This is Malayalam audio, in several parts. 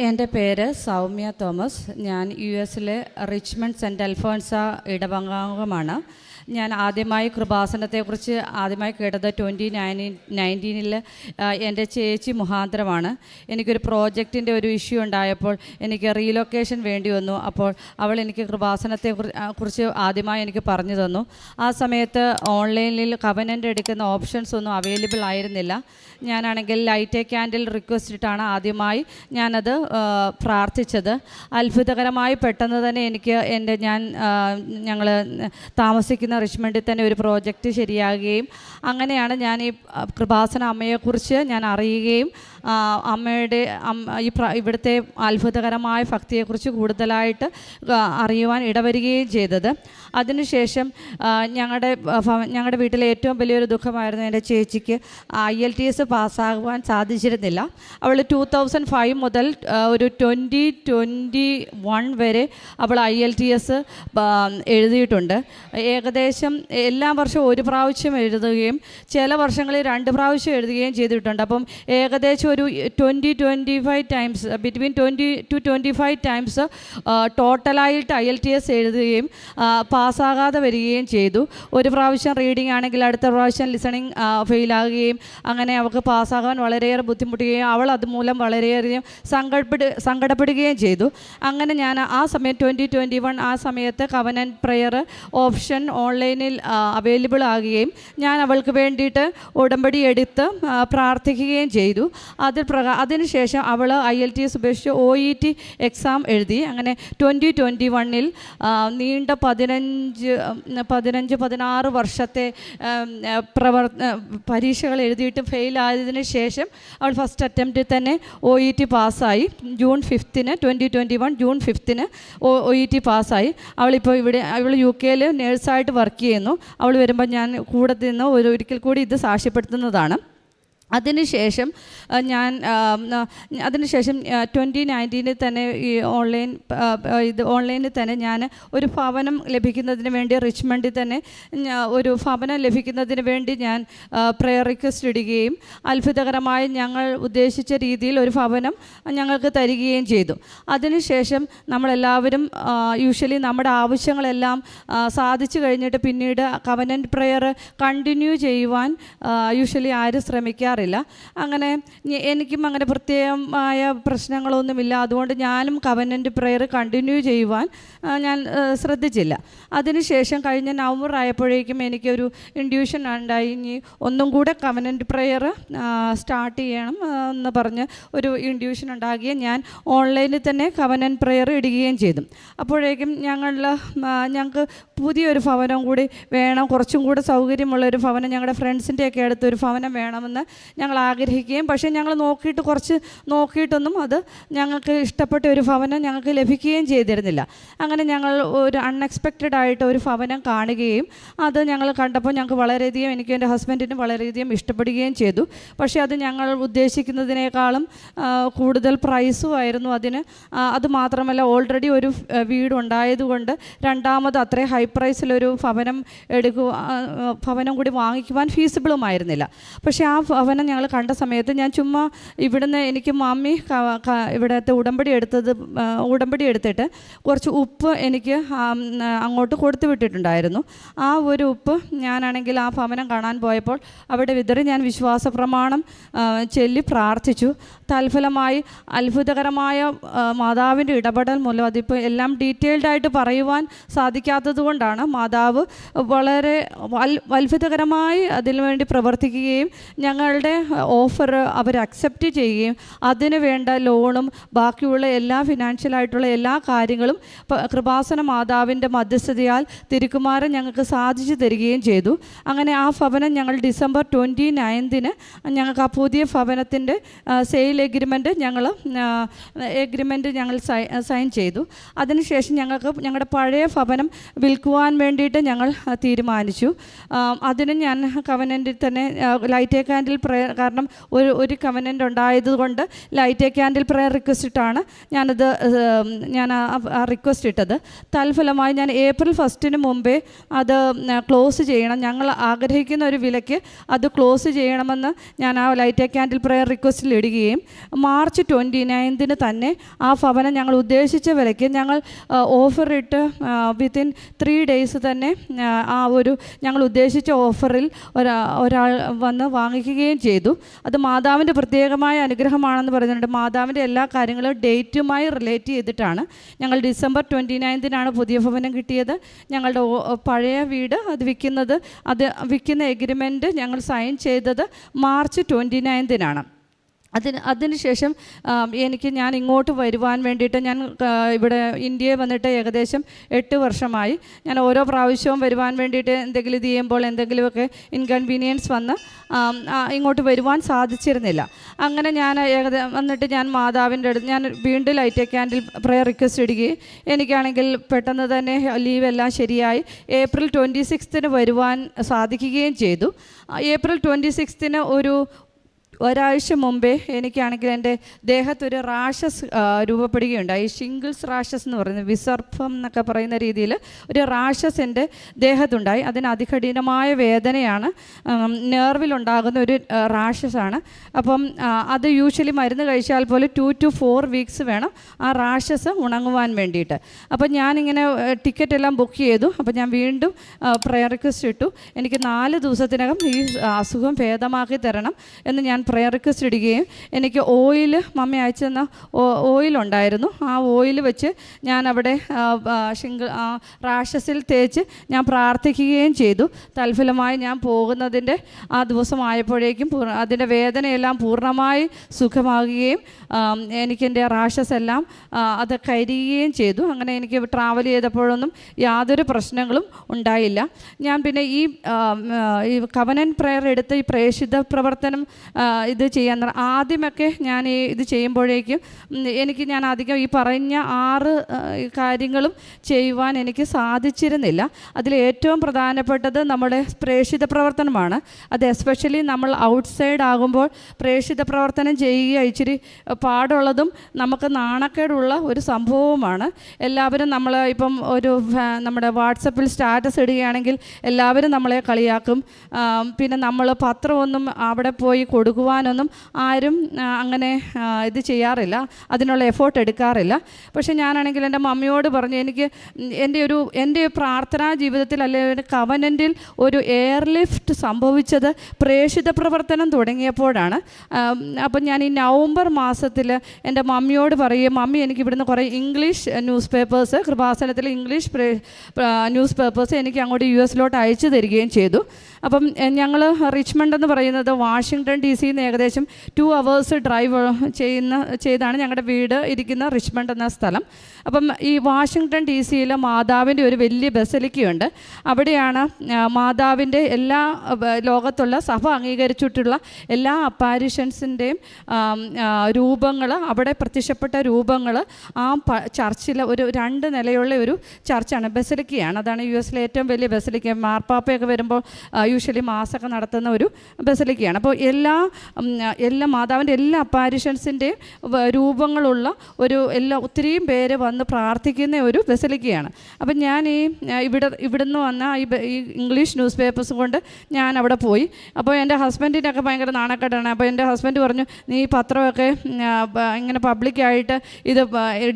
എൻ്റെ പേര് സൗമ്യ തോമസ്. ഞാൻ US-ലെ റിച്ച്മണ്ട് സെൻറ്റ് അൽഫോൻസ ഇടവകാംഗമാണ്. ഞാൻ ആദ്യമായി കൃപാസനത്തെക്കുറിച്ച് കേട്ടത് 2019 എൻ്റെ ചേച്ചി മുഖാന്തരമാണ്. എനിക്കൊരു പ്രോജക്റ്റിൻ്റെ ഒരു ഇഷ്യൂ ഉണ്ടായപ്പോൾ എനിക്ക് റീലൊക്കേഷൻ വേണ്ടി വന്നു. അപ്പോൾ അവൾ എനിക്ക് കൃപാസനത്തെക്കുറിച്ച് ആദ്യമായി എനിക്ക് പറഞ്ഞു തന്നു. ആ സമയത്ത് ഓൺലൈനിൽ കവനൻ്റ് എടുക്കുന്ന ഓപ്ഷൻസ് ഒന്നും അവൈലബിൾ ആയിരുന്നില്ല. ഞാനാണെങ്കിൽ ലൈറ്റ് എ ക്യാൻഡിൽ റിക്വസ്റ്റ് ഇട്ടാണ് ആദ്യമായി ഞാനത് പ്രാർത്ഥിച്ചത്. അത്ഭുതകരമായി പെട്ടെന്ന് തന്നെ എനിക്ക് ഞങ്ങൾ താമസിക്കുന്ന റിച്ച്മണ്ടിൽ തന്നെ ഒരു പ്രോജക്റ്റ് ശരിയാകുകയും അങ്ങനെയാണ് ഞാൻ ഈ കൃപാസന അമ്മയെക്കുറിച്ച് ഞാൻ അറിയുകയും ഇവിടുത്തെ അത്ഭുതകരമായ ഭക്തിയെക്കുറിച്ച് കൂടുതലായിട്ട് അറിയുവാൻ ഇടവരികയും ചെയ്തത്. അതിനുശേഷം ഞങ്ങളുടെ വീട്ടിലെ ഏറ്റവും വലിയൊരു ദുഃഖമായിരുന്നു എൻ്റെ ചേച്ചിക്ക് IELTS പാസ്സാകുവാൻ സാധിച്ചിരുന്നില്ല. അവൾ 2005 മുതൽ ഒരു 2021 വരെ അവൾ IELTS എഴുതിയിട്ടുണ്ട്. ഏകദേശം എല്ലാ വർഷവും ഒരു പ്രാവശ്യം എഴുതുകയും ചില വർഷങ്ങളിൽ 2 പ്രാവശ്യം എഴുതുകയും ചെയ്തിട്ടുണ്ട്. അപ്പം ഏകദേശം ഒരു 20-25 ടൈംസ്, ബിറ്റ്വീൻ 20 to 25 ടൈംസ് ടോട്ടലായിട്ട് IELTS എഴുതുകയും പാസ്സാകാതെ വരികയും ചെയ്തു. ഒരു പ്രാവശ്യം റീഡിംഗ് ആണെങ്കിൽ അടുത്ത പ്രാവശ്യം ലിസണിങ് ഫെയിലാകുകയും അങ്ങനെ അവൾക്ക് പാസ്സാകാൻ വളരെയേറെ ബുദ്ധിമുട്ടുകയും അവൾ അതുമൂലം വളരെയധികം സങ്കടപ്പെടുകയും ചെയ്തു. അങ്ങനെ ഞാൻ ആ സമയം 2021 ആ സമയത്ത് കവനൻ്റ് പ്രെയർ ഓപ്ഷൻ ഓൺലൈനിൽ അവൈലബിൾ ആകുകയും ഞാൻ അവൾക്ക് വേണ്ടിയിട്ട് ഉടമ്പടി എടുത്ത് പ്രാർത്ഥിക്കുകയും ചെയ്തു. അതിനുശേഷം അവൾ IELTS ഉപേക്ഷിച്ച് OET എക്സാം എഴുതി. അങ്ങനെ 2021 നീണ്ട 16 വർഷത്തെ പരീക്ഷകൾ എഴുതിയിട്ട് ഫെയിലായതിനു ശേഷം അവൾ ഫസ്റ്റ് അറ്റംപ്റ്റിൽ തന്നെ OET പാസ്സായി. June 5 2021 June 5 OET പാസ്സായി. അവളിപ്പോൾ അവൾ UK-ൽ നേഴ്സായിട്ട് വർക്ക് ചെയ്യുന്നു. അവൾ വരുമ്പോൾ ഞാൻ കൂടെ നിന്ന് ഒരിക്കൽ കൂടി ഇത് സാക്ഷ്യപ്പെടുത്തുന്നതാണ്. അതിനുശേഷം 2019 തന്നെ ഈ ഓൺലൈനിൽ തന്നെ ഞാൻ ഒരു ഭവനം ലഭിക്കുന്നതിന് വേണ്ടി റിച്ച്മണ്ടിൽ തന്നെ ഒരു ഭവനം ലഭിക്കുന്നതിന് വേണ്ടി ഞാൻ പ്രെയർ റിക്വസ്റ്റ് ഇടുകയും അത്ഭുതകരമായി ഞങ്ങൾ ഉദ്ദേശിച്ച രീതിയിൽ ഒരു ഭവനം ഞങ്ങൾക്ക് തരികയും ചെയ്തു. അതിനുശേഷം നമ്മളെല്ലാവരും യൂഷ്വലി നമ്മുടെ ആവശ്യങ്ങളെല്ലാം സാധിച്ചു കഴിഞ്ഞിട്ട് പിന്നീട് കവനൻ്റ് പ്രെയർ കണ്ടിന്യൂ ചെയ്യുവാൻ യൂഷ്വലി ആരും ശ്രമിക്കാറില്ല. അങ്ങനെ എനിക്കും അങ്ങനെ പ്രത്യേകമായ പ്രശ്നങ്ങളൊന്നുമില്ല. അതുകൊണ്ട് ഞാനും കവനൻ്റ് പ്രെയർ കണ്ടിന്യൂ ചെയ്യുവാൻ ഞാൻ ശ്രദ്ധിച്ചില്ല. അതിനുശേഷം കഴിഞ്ഞ നവംബർ ആയപ്പോഴേക്കും എനിക്കൊരു ഇൻഡ്യൂഷൻ ഉണ്ടായി, ഇനി ഒന്നും കൂടെ കവനൻ്റ് പ്രെയർ സ്റ്റാർട്ട് ചെയ്യണം എന്ന് പറഞ്ഞ് ഒരു ഇൻഡ്യൂഷൻ ഉണ്ടാകുകയും ഞാൻ ഓൺലൈനിൽ തന്നെ കവനൻ്റ് പ്രെയർ ഇടുകയും ചെയ്തു. അപ്പോഴേക്കും ഞങ്ങൾക്ക് പുതിയൊരു ഭവനം കൂടി വേണം, കുറച്ചും കൂടെ സൗകര്യമുള്ളൊരു ഭവനം, ഞങ്ങളുടെ ഫ്രണ്ട്സിൻ്റെയൊക്കെ അടുത്തൊരു ഭവനം വേണമെന്ന് ഞങ്ങൾ ആഗ്രഹിക്കുകയും പക്ഷേ ഞങ്ങൾ നോക്കിയിട്ടൊന്നും അത് ഞങ്ങൾക്ക് ഇഷ്ടപ്പെട്ട ഒരു ഭവനം ഞങ്ങൾക്ക് ലഭിക്കുകയും ചെയ്തിരുന്നില്ല. അങ്ങനെ ഞങ്ങൾ ഒരു അൺഎക്സ്പെക്റ്റഡ് ആയിട്ട് ഒരു ഭവനം കാണുകയും അത് ഞങ്ങൾ കണ്ടപ്പോൾ ഞങ്ങൾക്ക് വളരെയധികം, എനിക്കും എൻ്റെ ഹസ്ബൻഡിനും വളരെയധികം ഇഷ്ടപ്പെടുകയും ചെയ്തു. പക്ഷേ അത് ഞങ്ങൾ ഉദ്ദേശിക്കുന്നതിനേക്കാളും കൂടുതൽ പ്രൈസും ആയിരുന്നു അതിന്. അതുമാത്രമല്ല ഓൾറെഡി ഒരു വീടുണ്ടായതുകൊണ്ട് രണ്ടാമത് അത്രയും ഹൈ പ്രൈസിലൊരു ഭവനം കൂടി വാങ്ങിക്കുവാൻ ഫീസിബിളുമായിരുന്നില്ല. പക്ഷേ ആ ഭവനം ഞങ്ങൾ കണ്ട സമയത്ത് ഞാൻ ചുമ്മാ ഇവിടുന്ന് എനിക്ക് മമ്മി ഇവിടുത്തെ ഉടമ്പടി എടുത്തിട്ട് കുറച്ച് ഉപ്പ് എനിക്ക് അങ്ങോട്ട് കൊടുത്തു വിട്ടിട്ടുണ്ടായിരുന്നു. ആ ഒരു ഉപ്പ് ഞാനാണെങ്കിൽ ആ ഭവനം കാണാൻ പോയപ്പോൾ അവിടെ വിതറി ഞാൻ വിശ്വാസ പ്രമാണം ചൊല്ലി പ്രാർത്ഥിച്ചു. തൽഫലമായി അത്ഭുതകരമായ മാതാവിൻ്റെ ഇടപെടൽ മൂലം, അതിപ്പോൾ എല്ലാം ഡീറ്റെയിൽഡായിട്ട് പറയുവാൻ സാധിക്കാത്തത് കൊണ്ടാണ്, മാതാവ് വളരെ അത്ഭുതകരമായി അതിനുവേണ്ടി പ്രവർത്തിക്കുകയും ഞങ്ങളുടെ ഓഫർ അവർ അക്സെപ്റ്റ് ചെയ്യുകയും അതിന് വേണ്ട ലോണും ബാക്കിയുള്ള എല്ലാ ഫിനാൻഷ്യലായിട്ടുള്ള എല്ലാ കാര്യങ്ങളും കൃപാസന മാതാവിൻ്റെ മധ്യസ്ഥതയാൽ തിരുക്കുമാരൻ ഞങ്ങൾക്ക് സാധിച്ചു തരികയും ചെയ്തു. അങ്ങനെ ആ ഭവനം ഞങ്ങൾ December 29 ഞങ്ങൾക്ക് ആ പുതിയ ഭവനത്തിൻ്റെ സെയിൽ എഗ്രിമെൻറ്റ് ഞങ്ങൾ സൈൻ ചെയ്തു. അതിനുശേഷം ഞങ്ങളുടെ പഴയ ഭവനം വിൽക്കുവാൻ വേണ്ടിയിട്ട് ഞങ്ങൾ തീരുമാനിച്ചു. അതിന് ഞാൻ കവനൻ്റിൽ തന്നെ ലൈറ്റ് എ ക്യാൻഡിൽ പ്രെയർ, കാരണം ഒരു കവനൻ്റ് ഉണ്ടായതുകൊണ്ട് light A candle prayer request ഇട്ടാണ് ഞാൻ ആ റിക്വസ്റ്റ് ഇട്ടത്. തൽഫലമായി ഞാൻ ഏപ്രിൽ 1 മുമ്പേ അത് ക്ലോസ് ചെയ്യണം, ഞങ്ങൾ ആഗ്രഹിക്കുന്ന ഒരു വിലയ്ക്ക് അത് ക്ലോസ് ചെയ്യണമെന്ന് ഞാൻ ആ ലൈറ്റ് എ ക്യാൻഡിൽ പ്രെയർ റിക്വസ്റ്റിൽ ഇടുകയും മാർച്ച് 29 തന്നെ ആ ഭവനം ഞങ്ങൾ ഉദ്ദേശിച്ച വിലയ്ക്ക് ഞങ്ങൾ ഓഫർ ഇട്ട് വിത്തിൻ 3 days തന്നെ ഞങ്ങൾ ഉദ്ദേശിച്ച ഓഫറിൽ ഒരാൾ വന്ന് വാങ്ങിക്കുകയും ചെയ്തു. അത് മാതാവിൻ്റെ പ്രത്യേകമായ അനുഗ്രഹമാണെന്ന് പറയുന്നുണ്ട്. മാതാവിൻ്റെ എല്ലാ കാര്യങ്ങളും ഡേറ്റുമായി റിലേറ്റ് ചെയ്തിട്ടാണ്. ഞങ്ങൾ ഡിസംബർ 29 പുതിയ ഭവനം കിട്ടിയത്. ഞങ്ങളുടെ പഴയ വീട് അത് വിൽക്കുന്ന എഗ്രിമെൻറ്റ് ഞങ്ങൾ സൈൻ ചെയ്തത് മാർച്ച് 29 അതിനുശേഷം ഞാൻ ഇങ്ങോട്ട് വരുവാൻ വേണ്ടിയിട്ട് ഞാൻ ഇവിടെ ഇന്ത്യയിൽ വന്നിട്ട് ഏകദേശം 8 വർഷമായി. ഞാൻ ഓരോ പ്രാവശ്യവും വരുവാൻ വേണ്ടിയിട്ട് എന്തെങ്കിലും ഇത് ചെയ്യുമ്പോൾ എന്തെങ്കിലുമൊക്കെ ഇൻകൺവീനിയൻസ് വന്ന് ഇങ്ങോട്ട് വരുവാൻ സാധിച്ചിരുന്നില്ല. അങ്ങനെ വന്നിട്ട് ഞാൻ മാതാവിൻ്റെ അടുത്ത് ഞാൻ വീണ്ടും light A candle prayer request ഇടുകയും എനിക്കാണെങ്കിൽ പെട്ടെന്ന് തന്നെ ലീവെല്ലാം ശരിയായി ഏപ്രിൽ 26 വരുവാൻ സാധിക്കുകയും ചെയ്തു. ഏപ്രിൽ 26 ഒരാഴ്ച മുമ്പേ എനിക്കാണെങ്കിൽ എൻ്റെ ദേഹത്തൊരു റാഷസ് രൂപപ്പെടുകയുണ്ടായി. ഷിംഗിൾസ് റാഷസ് എന്ന് പറയുന്നത്, വിസർപ്പം എന്നൊക്കെ പറയുന്ന രീതിയിൽ ഒരു റാഷസ് എൻ്റെ ദേഹത്തുണ്ടായി. അതിന് അതികഠിനമായ വേദനയാണ്, നെർവിലുണ്ടാകുന്ന ഒരു റാഷസാണ്. അപ്പം അത് യൂഷ്വലി മരുന്ന് കഴിച്ചാൽ പോലെ 2 to 4 weeks വേണം ആ റാഷസ് ഉണങ്ങുവാൻ വേണ്ടിയിട്ട്. അപ്പം ഞാനിങ്ങനെ ടിക്കറ്റ് എല്ലാം ബുക്ക് ചെയ്തു. അപ്പം ഞാൻ വീണ്ടും പ്രെയർ റിക്വസ്റ്റ് ഇട്ടു, എനിക്ക് 4 ദിവസത്തിനകം ഈ അസുഖം ഭേദമാക്കി തരണം എന്ന് ഞാൻ പ്രെയർ റിക്വസ്റ്റ് ഇടുകയും എനിക്ക് മമ്മി അയച്ചു തന്ന ഓയിലുണ്ടായിരുന്നു. ആ ഓയിൽ വെച്ച് ഞാൻ അവിടെ റാഷസിൽ തേച്ച് ഞാൻ പ്രാർത്ഥിക്കുകയും ചെയ്തു. തൽഫലമായി ഞാൻ പോകുന്നതിൻ്റെ ആ ദിവസമായപ്പോഴേക്കും അതിൻ്റെ വേദനയെല്ലാം പൂർണ്ണമായി സുഖമാകുകയും എനിക്കെൻ്റെ റാഷസ് എല്ലാം അത് കരിയുകയും ചെയ്തു. അങ്ങനെ എനിക്ക് ട്രാവൽ ചെയ്തപ്പോഴൊന്നും യാതൊരു പ്രശ്നങ്ങളും ഉണ്ടായില്ല. ഞാൻ പിന്നെ ഈ കവനന്റ് പ്രെയർ എടുത്ത് ഈ പ്രേഷിത പ്രവർത്തനം ഇത് ചെയ്യാൻ ആദ്യമൊക്കെ ഞാൻ ഇത് ചെയ്യുമ്പോഴേക്കും ഞാൻ അധികം ഈ പറഞ്ഞ 6 കാര്യങ്ങളും ചെയ്യുവാൻ എനിക്ക് സാധിച്ചിരുന്നില്ല. അതിൽ ഏറ്റവും പ്രധാനപ്പെട്ടത് നമ്മുടെ പ്രേഷിത പ്രവർത്തനമാണ്. അത് എസ്പെഷ്യലി നമ്മൾ ഔട്ട്സൈഡ് ആകുമ്പോൾ പ്രേഷിത പ്രവർത്തനം ചെയ്യുക ഇച്ചിരി പാടുള്ളതും നമുക്ക് നാണക്കേടുള്ള ഒരു സംഭവമാണ്. എല്ലാവരും ഇപ്പം നമ്മുടെ വാട്സപ്പിൽ സ്റ്റാറ്റസ് ഇടുകയാണെങ്കിൽ എല്ലാവരും നമ്മളെ കളിയാക്കും. പിന്നെ നമ്മൾ പത്രമൊന്നും അവിടെ പോയി കൊടുക്കുവാനൊന്നും ആരും അങ്ങനെ ഇത് ചെയ്യാറില്ല, അതിനുള്ള എഫേർട്ട് എടുക്കാറില്ല. പക്ഷേ ഞാനാണെങ്കിൽ എൻ്റെ മമ്മിയോട് പറഞ്ഞു, എനിക്ക് എൻ്റെ പ്രാർത്ഥനാ ജീവിതത്തിൽ അല്ലെങ്കിൽ കവനൻറ്റിൽ ഒരു എയർലിഫ്റ്റ് സംഭവിച്ചത് പ്രേഷിത പ്രവർത്തനം തുടങ്ങിയപ്പോഴാണ്. അപ്പം ഞാൻ ഈ നവംബർ മാസത്തിൽ എൻ്റെ മമ്മിയോട് പറയും, മമ്മി എനിക്ക് ഇവിടുന്ന് കുറേ ഇംഗ്ലീഷ് ന്യൂസ് പേപ്പേഴ്സ്, കൃപാസനത്തിൽ ഇംഗ്ലീഷ് ന്യൂസ് പേപ്പേഴ്സ് എനിക്ക് അങ്ങോട്ട് US അയച്ചു തരികയും ചെയ്തു. അപ്പം ഞങ്ങൾ റിച്ച്മണ്ട് എന്ന് പറയുന്നത് വാഷിങ്ടൺ DC ഏകദേശം 2 hours ഡ്രൈവ് ചെയ്താണ് ഞങ്ങളുടെ വീട് ഇരിക്കുന്ന റിച്ച്മണ്ട് എന്ന സ്ഥലം. അപ്പം ഈ വാഷിങ്ടൺ DC മാതാവിൻ്റെ ഒരു വലിയ ബസലിക്കയുണ്ട്. അവിടെയാണ് മാതാവിൻ്റെ എല്ലാ ലോകത്തുള്ള സഭ അംഗീകരിച്ചിട്ടുള്ള എല്ലാ അപ്പാരിഷൻസിൻ്റെയും രൂപങ്ങൾ, അവിടെ പ്രത്യക്ഷപ്പെട്ട രൂപങ്ങൾ ആ ചർച്ചിൽ ഒരു 2 നിലയുള്ള ഒരു ചർച്ചാണ്, ബസലിക്കയാണ്. അതാണ് US ഏറ്റവും വലിയ ബസലിക്ക. മാർപ്പാപ്പയൊക്കെ വരുമ്പോൾ യൂഷ്വലി മാസമൊക്കെ നടത്തുന്ന ഒരു ബസലിക്കയാണ്. അപ്പോൾ എല്ലാ മാതാവിൻ്റെ എല്ലാ അപ്പാരിഷൻസിൻ്റെയും രൂപങ്ങളുള്ള ഒത്തിരിയും പേര് വന്ന് പ്രാർത്ഥിക്കുന്ന ഒരു ബസലിക്കയാണ്. അപ്പം ഞാൻ ഇവിടുന്ന് വന്ന ഈ ഇംഗ്ലീഷ് ന്യൂസ് പേപ്പേഴ്സ് കൊണ്ട് ഞാൻ അവിടെ പോയി. അപ്പോൾ എൻ്റെ ഹസ്ബൻഡിനൊക്കെ ഭയങ്കര നാണക്കേടാണ്. അപ്പോൾ എൻ്റെ ഹസ്ബൻഡ് പറഞ്ഞു, നീ പത്രമൊക്കെ ഇങ്ങനെ പബ്ലിക്കായിട്ട് ഇത്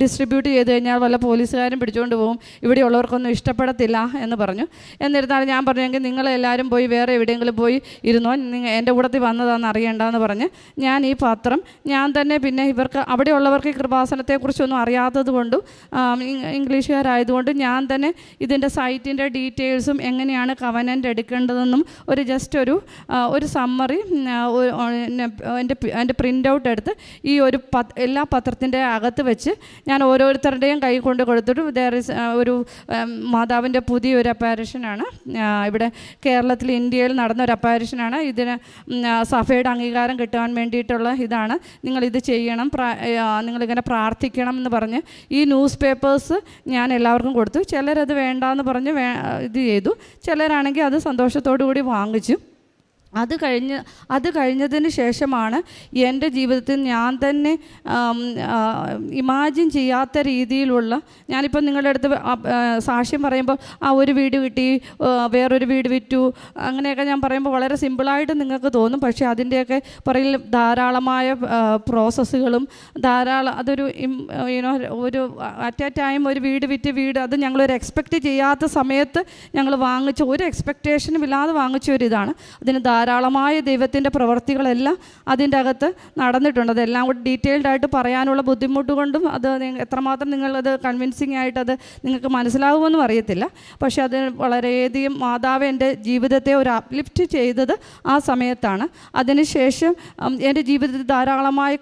ഡിസ്ട്രിബ്യൂട്ട് ചെയ്ത് കഴിഞ്ഞാൽ വല്ല പോലീസുകാരും പിടിച്ചുകൊണ്ട് പോകും, ഇവിടെയുള്ളവർക്കൊന്നും ഇഷ്ടപ്പെടത്തില്ല എന്ന് പറഞ്ഞു. എന്നിരുന്നാലും ഞാൻ പറഞ്ഞെങ്കിൽ നിങ്ങളെല്ലാവരും പോയി വേറെ എവിടെയെങ്കിലും പോയി ഇരുന്നോ, എൻ്റെ കൂടത്തിൽ വന്നതാണെന്ന് അറിയണ്ടെന്ന് പറഞ്ഞ് ഞാൻ ഈ പത്രം ഞാൻ തന്നെ, പിന്നെ ഇവർക്ക് അവിടെയുള്ളവർക്ക് ഈ കൃപാസനത്തെക്കുറിച്ചൊന്നും അറിയാത്തത് കൊണ്ടും ഇംഗ്ലീഷുകാരായതുകൊണ്ട് ഞാൻ തന്നെ ഇതിൻ്റെ സൈറ്റിൻ്റെ ഡീറ്റെയിൽസും എങ്ങനെയാണ് കവനൻ്റ് എടുക്കേണ്ടതെന്നും ഒരു സമ്മറി എൻ്റെ പ്രിൻ്റ് ഔട്ട് എടുത്ത് ഈ എല്ലാ പത്രത്തിൻ്റെ അകത്ത് വെച്ച് ഞാൻ ഓരോരുത്തരുടെയും കൈ കൊണ്ട് കൊടുത്തിട്ട് മാതാവിൻ്റെ പുതിയൊരു അപ്പാരിഷനാണ് ഇവിടെ കേരളത്തിൽ ഇന്ത്യയിൽ നടന്ന ഒരു അപ്പാരിഷനാണ്. ഇതിന് സഭയുടെ അംഗീകാരം കിട്ടാൻ വേണ്ടിയിട്ടുള്ള ഇതാണ്, നിങ്ങളിത് ചെയ്യണം, നിങ്ങളിങ്ങനെ പ്രാർത്ഥിക്കണം എന്ന് പറഞ്ഞ് ഈ ന്യൂസ് പേപ്പേഴ്സ് ഞാൻ എല്ലാവർക്കും കൊടുത്തു. ചിലരത് വേണ്ടാന്ന് പറഞ്ഞ് ഇത് ചെയ്തു, ചിലരാണെങ്കിൽ അത് സന്തോഷത്തോടു കൂടി വാങ്ങിച്ചു. അത് കഴിഞ്ഞതിന് ശേഷമാണ് എൻ്റെ ജീവിതത്തിൽ ഞാൻ തന്നെ ഇമാജിൻ ചെയ്യാത്ത രീതിയിലുള്ള, ഞാനിപ്പോൾ നിങ്ങളുടെ അടുത്ത് സാക്ഷ്യം പറയുമ്പോൾ ഒരു വീട് കിട്ടി, വേറൊരു വീട് വിറ്റു, അങ്ങനെയൊക്കെ ഞാൻ പറയുമ്പോൾ വളരെ സിമ്പിളായിട്ട് നിങ്ങൾക്ക് തോന്നും. പക്ഷേ അതിൻ്റെയൊക്കെ പുറകിൽ ധാരാളമായ പ്രോസസ്സുകളും അതൊരു ഒരു അറ്റ് എ ടൈം ഒരു വീട് വിറ്റ് അത് ഞങ്ങളൊരു എക്സ്പെക്റ്റ് ചെയ്യാത്ത സമയത്ത് ഞങ്ങൾ വാങ്ങിച്ച, ഒരു എക്സ്പെക്റ്റേഷനും ഇല്ലാതെ വാങ്ങിച്ച ഒരു ഇതാണ്. അതിന് ധാരാളമായ ദൈവത്തിൻ്റെ പ്രവൃത്തികളെല്ലാം അതിൻ്റെ അകത്ത് നടന്നിട്ടുണ്ട്. അതെല്ലാം കൂടി ഡീറ്റെയിൽഡ് ആയിട്ട് പറയാനുള്ള ബുദ്ധിമുട്ട് കൊണ്ടും അത് എത്രമാത്രം നിങ്ങളത് കൺവിൻസിങ് ആയിട്ട് അത് നിങ്ങൾക്ക് മനസ്സിലാകുമെന്നും അറിയത്തില്ല. പക്ഷെ അത് വളരെയധികം മാതാവ് എൻ്റെ ജീവിതത്തെ ഒരു അപ്ലിഫ്റ്റ് ചെയ്തത് ആ സമയത്താണ്. അതിനുശേഷം എൻ്റെ ജീവിതത്തിൽ ധാരാളമായ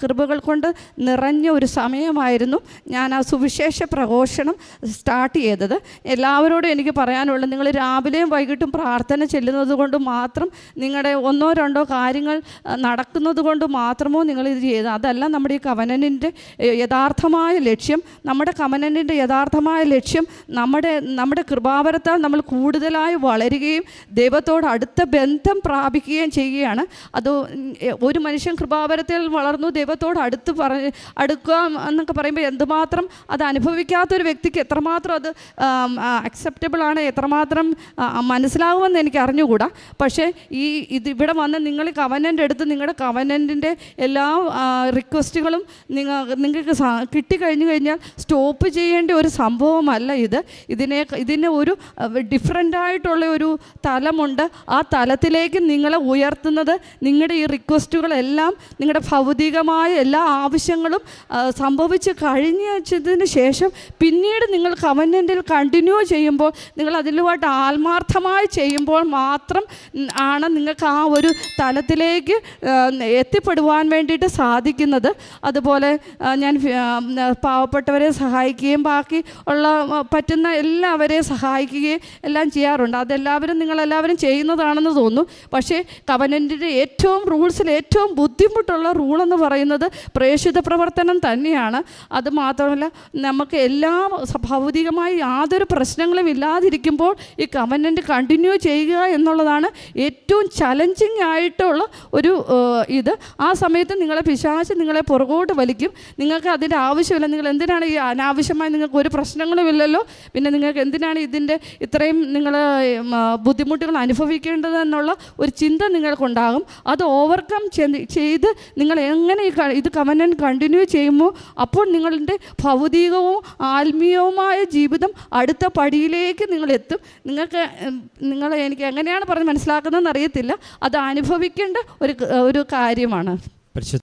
കൃപകൾ കൊണ്ട് നിറഞ്ഞ ഒരു സമയമായിരുന്നു ഞാൻ ആ സുവിശേഷ പ്രഘോഷണം സ്റ്റാർട്ട് ചെയ്തത്. എല്ലാവരോടും എനിക്ക് പറയാനുള്ളത്, നിങ്ങൾ രാവിലെയും വൈകിട്ടും പ്രാർത്ഥന ചെല്ലുന്നത് കൊണ്ട് മാത്രം, നിങ്ങളുടെ 1-2 കാര്യങ്ങൾ നടക്കുന്നത് കൊണ്ട് മാത്രമോ നിങ്ങളിത് ചെയ്ത്, അതല്ല നമ്മുടെ ഈ കവനനിൻ്റെ യഥാർത്ഥമായ ലക്ഷ്യം. നമ്മുടെ കവനനിൻ്റെ യഥാർത്ഥമായ ലക്ഷ്യം നമ്മുടെ കൃപാവരത്താൽ നമ്മൾ കൂടുതലായി വളരുകയും ദൈവത്തോട് അടുത്ത ബന്ധം പ്രാപിക്കുകയും ചെയ്യുകയാണ്. അത് ഒരു മനുഷ്യൻ കൃപാവരത്തിൽ വളർന്നു ദൈവത്തോട് അടുക്കുക എന്നൊക്കെ പറയുമ്പോൾ എന്തുമാത്രം അത് അനുഭവിക്കാത്തൊരു വ്യക്തിക്ക് എത്രമാത്രം അത് അക്സെപ്റ്റബിളാണ്, എത്രമാത്രം മനസ്സിലാകുമെന്ന് എനിക്ക് അറിഞ്ഞുകൂടാ. പക്ഷേ ഇവിടെ വന്ന് നിങ്ങൾ കവനൻ്റ് എടുത്ത് നിങ്ങളുടെ കവനൻ്റിൻ്റെ എല്ലാ റിക്വസ്റ്റുകളും നിങ്ങൾക്ക് കിട്ടിക്കഴിഞ്ഞു കഴിഞ്ഞാൽ സ്റ്റോപ്പ് ചെയ്യേണ്ട ഒരു സംഭവമല്ല ഇത്. ഇതിന് ഒരു ഡിഫറൻ്റായിട്ടുള്ള ഒരു തലമുണ്ട്. ആ തലത്തിലേക്ക് നിങ്ങളെ ഉയർത്തുന്നത് നിങ്ങളുടെ ഈ റിക്വസ്റ്റുകളെല്ലാം, നിങ്ങളുടെ ഭൗതികമായ എല്ലാ ആവശ്യങ്ങളും സംഭവിച്ച് കഴിഞ്ഞതിന് ശേഷം പിന്നീട് നിങ്ങൾ കവനൻ്റിൽ കണ്ടിന്യൂ ചെയ്യുമ്പോൾ, നിങ്ങൾ അതിലുമായിട്ട് ആത്മാർത്ഥമായി ചെയ്യുമ്പോൾ മാത്രം ആണ് നിങ്ങൾക്ക് ആ ഒരു തലത്തിലേക്ക് എത്തിപ്പെടുവാൻ വേണ്ടിയിട്ട് സാധിക്കുന്നത്. അതുപോലെ ഞാൻ പാവപ്പെട്ടവരെ സഹായിക്കുകയും ബാക്കി ഉള്ള പറ്റുന്ന എല്ലാവരെയും സഹായിക്കുകയും എല്ലാം ചെയ്യാറുണ്ട്. നിങ്ങളെല്ലാവരും ചെയ്യുന്നതാണെന്ന് തോന്നുന്നു. പക്ഷേ കവനൻ്റിൻ്റെ റൂൾസിൽ ഏറ്റവും ബുദ്ധിമുട്ടുള്ള റൂളെന്ന് പറയുന്നത് പ്രേക്ഷിത പ്രവർത്തനം തന്നെയാണ്. അത് മാത്രമല്ല, നമുക്ക് എല്ലാ ഭൗതികമായി യാതൊരു പ്രശ്നങ്ങളും ഇല്ലാതിരിക്കുമ്പോൾ ഈ കവനൻ്റ് കണ്ടിന്യൂ ചെയ്യുക എന്നുള്ളതാണ് ഏറ്റവും ചലഞ്ചിങ് ആയിട്ടുള്ള ഒരു ഇത്. ആ സമയത്ത് നിങ്ങളെ പുറകോട്ട് വലിക്കും. നിങ്ങൾക്ക് അതിൻ്റെ ആവശ്യമില്ല. നിങ്ങൾ എന്തിനാണ് ഈ അനാവശ്യമായി, നിങ്ങൾക്ക് ഒരു പ്രശ്നങ്ങളുമില്ലല്ലോ, പിന്നെ നിങ്ങൾക്ക് എന്തിനാണ് ഇതിൻ്റെ ഇത്രയും നിങ്ങൾ ബുദ്ധിമുട്ടുകൾ അനുഭവിക്കേണ്ടതെന്നുള്ള ഒരു ചിന്ത നിങ്ങൾക്കുണ്ടാകും. അത് ഓവർകം ചെയ്ത് നിങ്ങൾ എങ്ങനെ ഇത് കവനൻ്റ് കണ്ടിന്യൂ ചെയ്യുമ്പോൾ അപ്പോൾ നിങ്ങളുടെ ഭൗതികവും ആത്മീയവുമായ ജീവിതം അടുത്ത പടിയിലേക്ക് നിങ്ങളെത്തും. എനിക്ക് എങ്ങനെയാണ് പറഞ്ഞ് മനസ്സിലാക്കുന്നതെന്ന് അറിയത്തില്ല. അത് അനുഭവിക്കേണ്ട ഒരു കാര്യമാണ്.